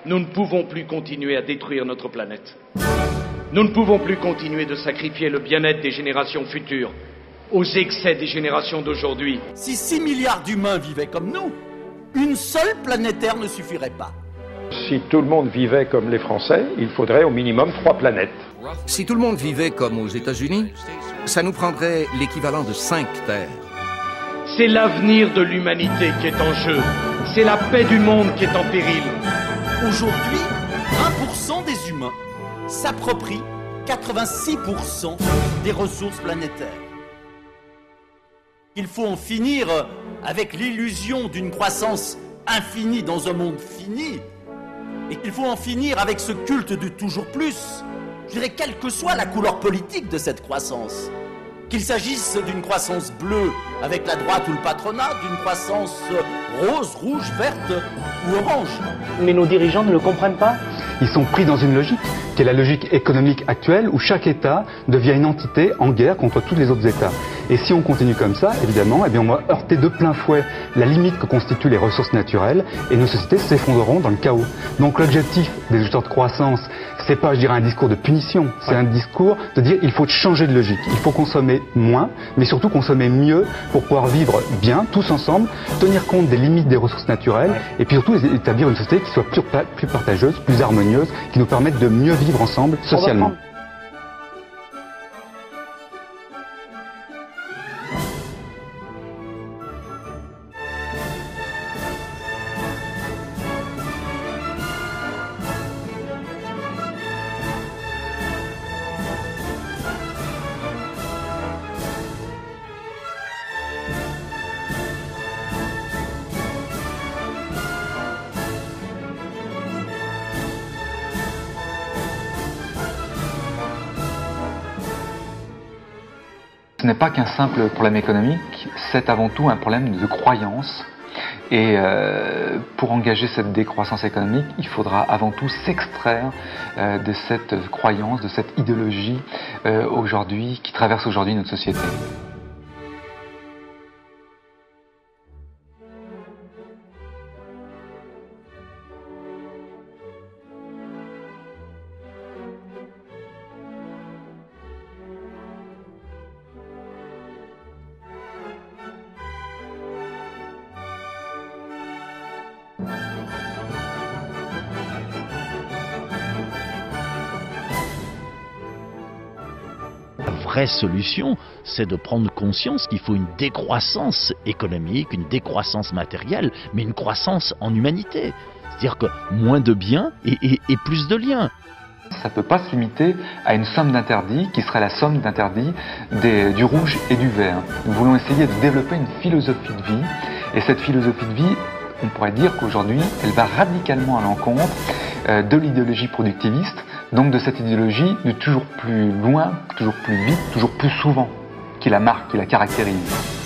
Nous ne pouvons plus continuer à détruire notre planète. Nous ne pouvons plus continuer de sacrifier le bien-être des générations futures aux excès des générations d'aujourd'hui. Si 6 milliards d'humains vivaient comme nous, une seule planète Terre ne suffirait pas. Si tout le monde vivait comme les Français, il faudrait au minimum 3 planètes. Si tout le monde vivait comme aux États-Unis, ça nous prendrait l'équivalent de 5 terres. C'est l'avenir de l'humanité qui est en jeu. C'est la paix du monde qui est en péril. Aujourd'hui, 1% des humains s'approprient 86% des ressources planétaires. Il faut en finir avec l'illusion d'une croissance infinie dans un monde fini, et qu'il faut en finir avec ce culte du toujours plus, je dirais quelle que soit la couleur politique de cette croissance. Qu'il s'agisse d'une croissance bleue avec la droite ou le patronat, d'une croissance rose, rouge, verte ou orange. Mais nos dirigeants ne le comprennent pas. Ils sont pris dans une logique, qui est la logique économique actuelle, où chaque État devient une entité en guerre contre tous les autres États. Et si on continue comme ça, évidemment, eh bien on va heurter de plein fouet la limite que constituent les ressources naturelles, et nos sociétés s'effondreront dans le chaos. Donc l'objectif des objectifs de croissance, c'est pas, je dirais, un discours de punition, c'est un discours de dire il faut changer de logique, il faut consommer moins, mais surtout consommer mieux pour pouvoir vivre bien, tous ensemble, tenir compte des limites des ressources naturelles, et puis surtout établir une société qui soit plus partageuse, plus harmonieuse, qui nous permette de mieux vivre ensemble socialement. Ce n'est pas qu'un simple problème économique, c'est avant tout un problème de croyance. Et pour engager cette décroissance économique, il faudra avant tout s'extraire de cette croyance, de cette idéologie qui traverse aujourd'hui notre société. La vraie solution, c'est de prendre conscience qu'il faut une décroissance économique, une décroissance matérielle, mais une croissance en humanité. C'est-à-dire que moins de biens et plus de liens. Ça ne peut pas se limiter à une somme d'interdits qui serait la somme d'interdits du rouge et du vert. Nous voulons essayer de développer une philosophie de vie, et cette philosophie de vie, on pourrait dire qu'aujourd'hui, elle va radicalement à l'encontre de l'idéologie productiviste, donc de cette idéologie de toujours plus loin, toujours plus vite, toujours plus souvent, qui la marque, qui la caractérise.